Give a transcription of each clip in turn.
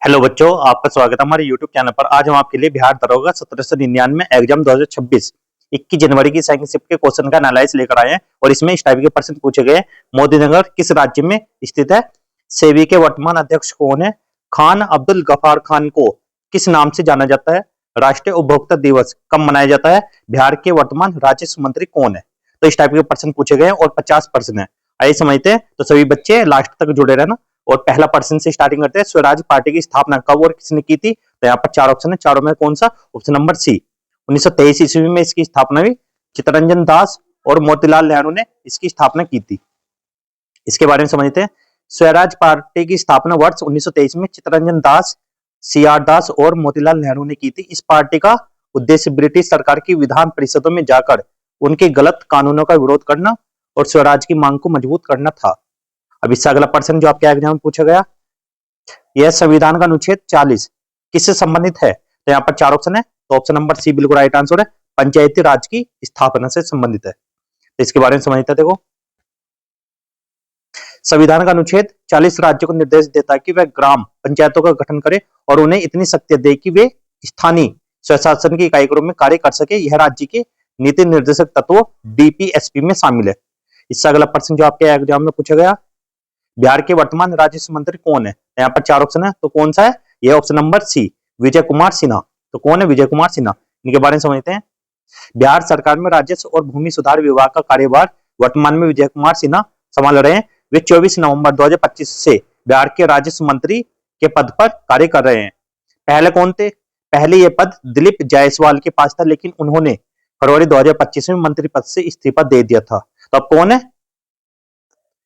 Hello बच्चों, आपका स्वागत है हमारे YouTube चैनल पर। आज हम आपके लिए बिहार दरोगा 1799 एग्जाम 2026 21 जनवरी की सेकंड शिफ्ट के क्वेश्चन का एनालाइज लेकर आए हैं और इसमें इस टाइप के प्रश्न पूछे गए। मोदीनगर किस राज्य में स्थित है? सेबी के वर्तमान अध्यक्ष कौन है? खान अब्दुल गफार खान को किस नाम से जाना जाता है? राष्ट्रीय उपभोक्ता दिवस कब मनाया जाता है? बिहार के वर्तमान राजस्व मंत्री कौन है? तो इस टाइप के प्रश्न पूछे गए और 50 प्रश्न है। आइए समझते हैं। तो सभी बच्चे लास्ट तक जुड़े रहना। और पहला प्रश्न से स्टार्टिंग करते हैं। स्वराज पार्टी की स्थापना कब और किसने की थी? तो यहाँ पर चार ऑप्शन है, चारों में कौन सा? ऑप्शन नंबर सी, 1923 ईस्वी में इसकी स्थापना हुई। चित्तरंजन दास और मोतीलाल नेहरू ने इसकी स्थापना की थी। इसके बारे में समझते हैं। स्वराज पार्टी की स्थापना वर्ष 1923 में चित्तरंजन दास, सीआर दास और मोतीलाल नेहरू ने की थी। इस पार्टी का उद्देश्य ब्रिटिश सरकार की विधान परिषदों में जाकर उनके गलत कानूनों का विरोध करना और स्वराज की मांग को मजबूत करना था। अब इससे अगला प्रश्न जो आपके एग्जाम में पूछा गया, यह संविधान का अनुच्छेद 40 किससे संबंधित है? तो यहाँ पर चार ऑप्शन है, तो ऑप्शन नंबर सी बिल्कुल राइट आंसर है, पंचायती राज की स्थापना से संबंधित है। तो इसके बारे में समझते हैं। देखो, संविधान का अनुच्छेद 40 राज्यों को निर्देश देता है कि वह ग्राम पंचायतों का गठन करे और उन्हें इतनी शक्ति दे कि वे स्थानीय स्वशासन की इकाई के रूप में कार्य कर सके। यह राज्य के नीति निर्देशक तत्वों डीपीएसपी में शामिल है। इससे अगला प्रश्न जो आपके एग्जाम में पूछा गया, बिहार के वर्तमान राजस्व मंत्री कौन है? यहाँ पर चार ऑप्शन है, तो कौन सा है? यह option number C, Vijay Kumar Sinha. तो कौन है विजय कुमार सिन्हा? इनके बारे में समझते हैं। बिहार सरकार में राजस्व और भूमि सुधार विभाग का कार्यभार वर्तमान में विजय कुमार सिन्हा संभाल रहे हैं। वे 24 नवंबर 2025 से बिहार के राजस्व मंत्री के पद पर कार्य कर रहे हैं। पहले कौन थे? पहले यह पद दिलीप जायसवाल के पास था, लेकिन उन्होंने फरवरी 2025 में मंत्री पद से इस्तीफा दे दिया था। तो अब कौन है?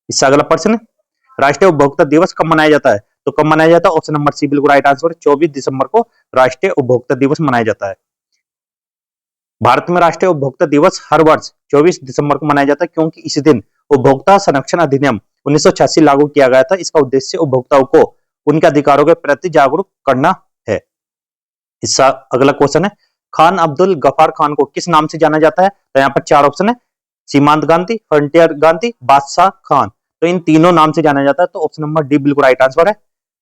इससे अगला प्रश्न, राष्ट्रीय उपभोक्ता दिवस कब मनाया जाता है? तो कब मनाया जाता है? ऑप्शन नंबर सी बिल्कुल राइट आंसर है, 24 दिसंबर को राष्ट्रीय उपभोक्ता दिवस मनाया जाता है। भारत में राष्ट्रीय उपभोक्ता दिवस हर वर्ष 24 दिसंबर को मनाया जाता है, क्योंकि इस दिन उपभोक्ता संरक्षण अधिनियम 1986 लागू किया गया था। इसका उद्देश्य उपभोक्ताओं को उनके अधिकारों के प्रति जागरूक करना है। इसका अगला क्वेश्चन है, खान अब्दुल गफार खान को किस नाम से जाना जाता है? तो यहाँ पर चार ऑप्शन है, सीमांत गांधी, फ्रंटियर गांधी, बादशाह खान। तो इन तीनों नाम से जाना जाता है। तो ऑप्शन नंबर डी बिल्कुल राइट आंसर है।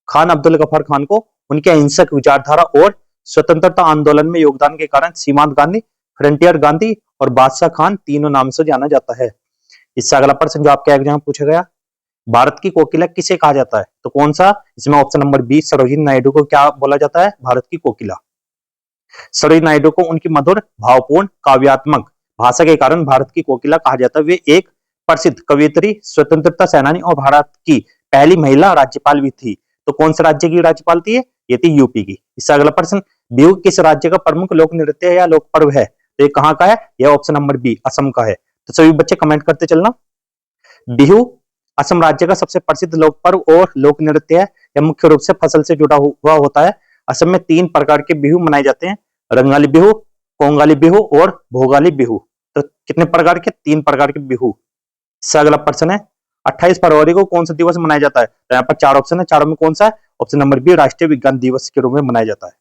खान अब्दुल गफार खान को उनके अहिंसक विचारधारा और स्वतंत्रता आंदोलन में योगदान के कारण सीमांत गांधी, फ्रंटियर गांधी और बादशाह खान तीनों नाम से जाना जाता है। इससे अगला प्रश्न जो आपके एग्जाम में पूछा गया, भारत की कोकिला किसे कहा जाता है? तो कौन सा? इसमें option number B, Sarojini Naidu को क्या बोला जाता है? भारत की कोकिला। सरोजिनी नायडू को उनकी मधुर, भावपूर्ण, काव्यात्मक भाषा के कारण भारत की कोकिला कहा जाता है। वे एक प्रसिद्ध कवयित्री, स्वतंत्रता सेनानी और भारत की पहली महिला राज्यपाल भी थी। तो कौन से राज्य की राज्यपाल थी ये? थी यूपी की। इससे अगला प्रश्न, बिहू किस राज्य का प्रमुख लोक नृत्य है या लोक पर्व है? तो ये कहाँ का है? यह ऑप्शन नंबर बी, असम का है। तो सभी बच्चे कमेंट करते चलना। बिहू असम राज्य का सबसे प्रसिद्ध लोक पर्व और लोक नृत्य है। यह मुख्य रूप से फसल से जुड़ा हुआ होता है। असम में 3 प्रकार के बिहू मनाए जाते हैं, रंगाली बिहू, कोंगाली बिहू और भोगाली बिहू। तो कितने प्रकार के? 3 प्रकार के बिहू। इससे अगला प्रश्न है, 28 फरवरी को कौन सा दिवस मनाया जाता है? तो यहाँ पर चार ऑप्शन है, चारों में कौन सा है? ऑप्शन नंबर बी, राष्ट्रीय विज्ञान दिवस के रूप में मनाया जाता है।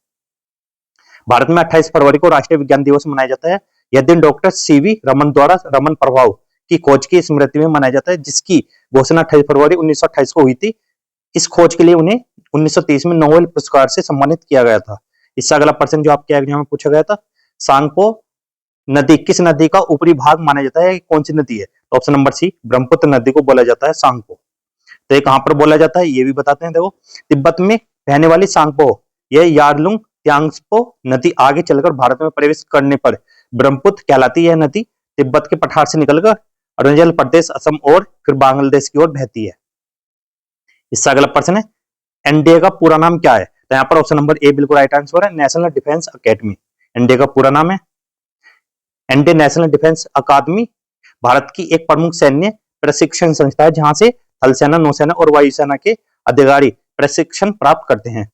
भारत में 28 फरवरी को राष्ट्रीय विज्ञान दिवस मनाया जाता है। यह दिन डॉक्टर सीवी रमन द्वारा रमन प्रभाव की खोज की स्मृति में मनाया जाता है, जिसकी घोषणा 28 फरवरी 1928 को हुई थी। इस खोज के लिए उन्हें 1930 में नोबेल पुरस्कार से सम्मानित किया गया था। इससे अगला प्रश्न जो आपके एग्जाम में पूछा गया था, सांगपो नदी किस नदी का ऊपरी भाग माना जाता है? कौन सी नदी है? तो ऑप्शन नंबर सी, ब्रह्मपुत्र नदी को बोला जाता है सांगपो। तो ये कहां पर बोला जाता है ये भी बताते हैं। देखो, तिब्बत में बहने वाली सांगपो, यह यारलुंग त्यांगपो नदी आगे चलकर भारत में प्रवेश करने पर ब्रह्मपुत्र कहलाती है। यह नदी तिब्बत के पठार से निकलकर अरुणाचल प्रदेश, असम और फिर बांग्लादेश की ओर बहती है। इससे अगला प्रश्न है, एनडीए का पूरा नाम क्या है? तो यहाँ पर ऑप्शन नंबर ए बिल्कुल राइट आंसर है, नेशनल डिफेंस अकेडमी। एनडीए का पूरा नाम है इंडियन नेशनल डिफेंस अकादमी। भारत की एक प्रमुख सैन्य प्रशिक्षण संस्था है, जहां से थल सेना, नौसेना और वायुसेना के अधिकारी प्रशिक्षण प्राप्त करते हैं।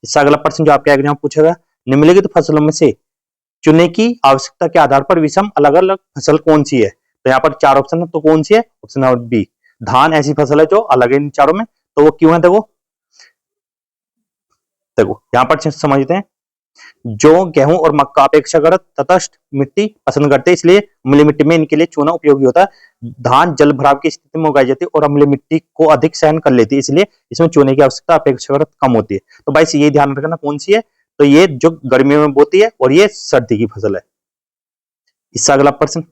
इससे अगला प्रश्न जो आपके एग्जाम पूछेगा, निम्नलिखित फसलों में से चुने की आवश्यकता के आधार पर विषम अलग अलग फसल कौन सी है? तो यहाँ पर चार ऑप्शन है, तो कौन सी है? ऑप्शन नंबर बी, धान ऐसी फसल है जो अलग है इन चारों में। तो वो क्यों है? देखो देखो यहाँ पर समझते हैं। जो गेहूं और मक्का अपेक्षाकृत तटस्थ मिट्टी पसंद करते हैं, इसलिए अम्लीय मिट्टी में इनके लिए चूना उपयोगी होता है। धान जल भराव की स्थिति में उगाई जाती है और अम्लीय मिट्टी को अधिक सहन कर लेती है, इसलिए इसमें चूने की आवश्यकता अपेक्षाकृत कम होती है। तो भाई ये ध्यान रखना कौन सी है, तो ये जो गर्मियों में बोती है और ये सर्दी की फसल है। इससे अगला प्रश्न,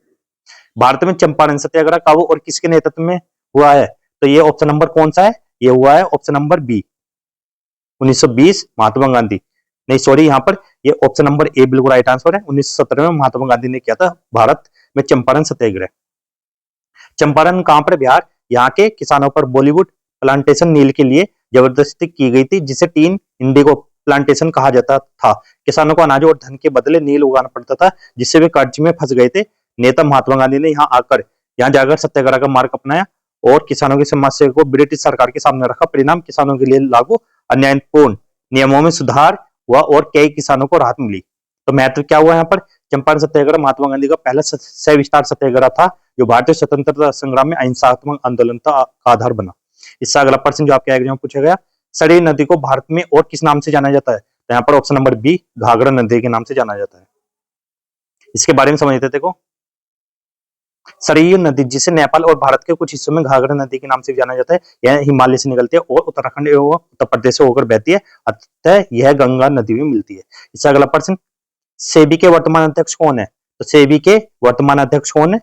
भारत में चंपारण सत्याग्रह कब और किसके नेतृत्व में हुआ है, तो ये ऑप्शन नंबर कौन सा है, ये हुआ है option number B 1920 Mahatma Gandhi, नहीं सॉरी यहाँ पर ये ऑप्शन नंबर ए बिल्कुल राइट आंसर है। 1917 में महात्मा गांधी ने किया था भारत में चंपारण सत्याग्रह। चंपारण कहां पर, बिहार। यहाँ के किसानों पर बॉलीवुड प्लांटेशन नील के लिए जबरदस्ती की गई थी, जिसे टीन इंडिगो प्लांटेशन कहा जाता था। किसानों को अनाज और धन के बदले नील उगाना पड़ता था, जिससे वे कर्ज में फंस गए थे। नेता महात्मा गांधी ने यहाँ जाकर सत्याग्रह का मार्ग अपनाया और किसानों की समस्या को ब्रिटिश सरकार के सामने रखा। परिणाम, किसानों के लिए लागू अन्यायपूर्ण नियमों में सुधार हुआ और कई किसानों को राहत मिली। तो महत्व क्या हुआ यहाँ पर, चंपारण सत्याग्रह महात्मा गांधी का पहला सविस्तार सत्याग्रह था, जो भारतीय स्वतंत्रता संग्राम में अहिंसात्मक आंदोलन का आधार बना। इससे अगला प्रश्न जो आपके एग्जाम में पूछा गया, सरयू नदी को भारत में और किस नाम से जाना जाता है, तो यहाँ पर ऑप्शन नंबर बी घाघरा नदी के नाम से जाना जाता है। इसके बारे में समझते देखो, सरयू नदी जिसे नेपाल और भारत के कुछ हिस्सों में घाघरा नदी के नाम से जाना जाता है, यह हिमालय से निकलती है और उत्तराखंड एवं उत्तर प्रदेश से होकर बहती है, अतः यह गंगा नदी में मिलती है। इससे अगला प्रश्न, सेबी के वर्तमान अध्यक्ष कौन है, तो सेबी के वर्तमान अध्यक्ष कौन है,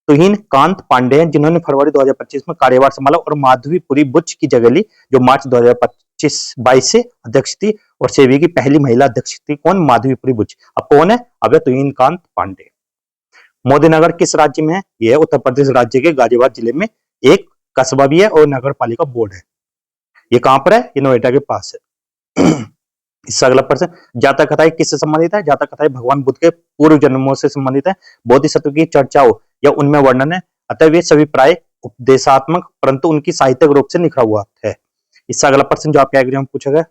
तुहिन कांत पांडे हैं, जिन्होंने फरवरी 2025 में कार्यभार संभाला और माधवीपुरी बुच की जगह ली, जो मार्च 2025-22 से अध्यक्ष थी। और सेबी की पहली महिला अध्यक्ष थी कौन, माधवीपुरी बुच। अब कौन है, अब तुहिन कांत पांडे। मोदीनगर किस राज्य में है, यह उत्तर प्रदेश राज्य के गाजियाबाद जिले में एक कस्बा भी है और नगर पालिका बोर्ड है। ये कहां पर है, ये नोएडा के पास है। इससे अगला प्रश्न, जातक कथाएं किससे संबंधित है, जातक कथाएं भगवान बुद्ध के पूर्व जन्मों से संबंधित है। बोधिसत्व की चर्चाओं या उनमें वर्णन है, अतः वे सभी प्राय उपदेशात्मक परंतु उनकी साहित्यिक रूप से निखरा हुआ है। इससे अगला प्रश्न जो आपके एग्जाम में पूछा गया,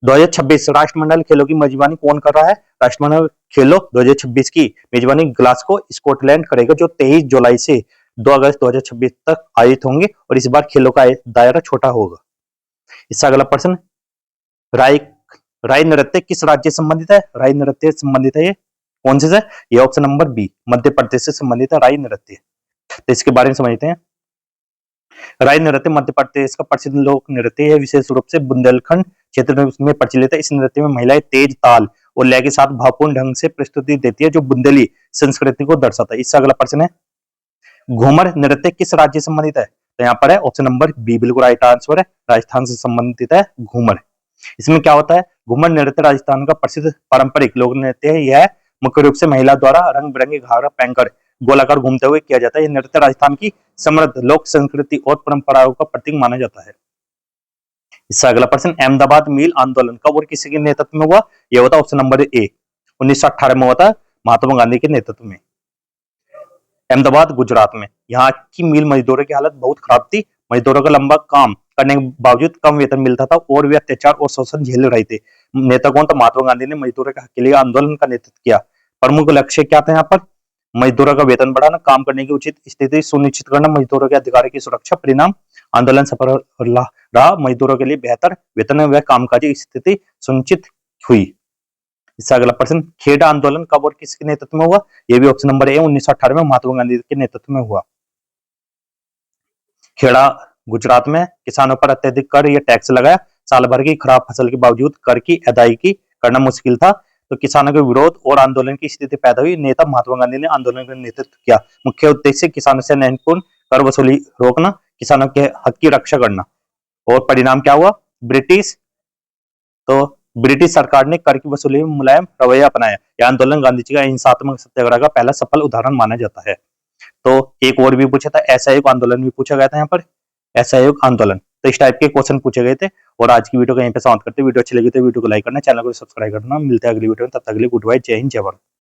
2026 राष्ट्रमंडल खेलों की मेजबानी कौन कर रहा है, राष्ट्रमंडल खेलों 2026 की मेजबानी ग्लासगो स्कॉटलैंड करेगा, जो 23 जुलाई से 2 अगस्त 2026 तक आयोजित होंगे और इस बार खेलों का दायरा छोटा होगा। इससे अगला प्रश्न, राय नृत्य किस राज्य से संबंधित है, राय नृत्य संबंधित है, ये कौन से, ये option number B Madhya Pradesh से संबंधित है राय नृत्य। तो इसके बारे में समझते हैं। राय नृत्य मध्य प्रदेश का प्रसिद्ध लोक नृत्य है, विशेष रूप से बुंदेलखंड क्षेत्र में प्रचलित है। इस नृत्य में महिलाएं तेज ताल और लय के साथ भावपूर्ण ढंग से प्रस्तुति देती है, जो बुंदेली संस्कृति को दर्शाता है। इससे अगला प्रश्न है, घूमर नृत्य किस राज्य से संबंधित है, तो यहाँ पर है ऑप्शन नंबर बी बिल्कुल राइट आंसर है, राजस्थान से संबंधित है घूमर। इसमें क्या होता है, घूमर नृत्य राजस्थान का प्रसिद्ध पारंपरिक लोक नृत्य है। यह मुख्य रूप से महिला द्वारा रंग बिरंगी घाघरा पहनकर गोलाकार घूमते हुए किया जाता है। यह नृत्य राजस्थान की समृद्ध लोक संस्कृति और परंपराओं का प्रतीक माना जाता है। इससे अगला प्रश्न, अहमदाबाद मिल आंदोलन कब और किसी के नेतृत्व में हुआ, यह होता ऑप्शन नंबर ए 1918 में हुआ था, महात्मा गांधी के नेतृत्व में। अहमदाबाद गुजरात में, यहाँ की मिल मजदूरों की हालत बहुत खराब थी। मजदूरों का लंबा काम करने के बावजूद कम वेतन मिलता था और वे अत्याचार और शोषण झेल रहे थे। नेता कौन, तो महात्मा गांधी ने मजदूरों के हक के लिए आंदोलन का नेतृत्व किया। प्रमुख लक्ष्य क्या था यहाँ पर, मजदूरों का वेतन बढ़ाना, काम करने की उचित स्थिति सुनिश्चित करना, मजदूरों के अधिकारों की सुरक्षा। परिणाम, आंदोलन सफल रहा, मजदूरों के लिए बेहतर वेतन व कामकाजी स्थिति सुनिश्चित हुई। इससे अगला प्रश्न, खेड़ा आंदोलन कब और किसके नेतृत्व में हुआ, यह भी ऑप्शन नंबर ए 1918 में महात्मा गांधी के नेतृत्व में हुआ। खेड़ा गुजरात में किसानों पर अत्यधिक कर या टैक्स लगाया। साल भर की खराब फसल के बावजूद कर की अदायगी करना मुश्किल था, तो किसानों के विरोध और आंदोलन की स्थिति पैदा हुई। नेता महात्मा गांधी ने आंदोलन का नेतृत्व किया। मुख्य उद्देश्य किसानों से न्यायपूर्ण कर वसूली रोकना, किसानों के हक की रक्षा करना। और परिणाम क्या हुआ, ब्रिटिश सरकार ने कर की वसूली में मुलायम रवैया अपनाया। यह आंदोलन गांधी जी का हिंसात्मक सत्याग्रह का पहला सफल उदाहरण माना जाता है। तो एक और भी पूछा था, असहयोग आंदोलन भी पूछा गया था यहाँ पर, असहयोग आंदोलन। तो इस टाइप के क्वेश्चन पूछे गए थे। और आज की वीडियो को यहीं पे समाप्त करते हैं। वीडियो अच्छी लगी तो वीडियो को लाइक करना, चैनल को सब्सक्राइब करना। मिलते हैं अगली वीडियो में, तब तक के लिए गुड बाय, जय हिंद, जय भारत।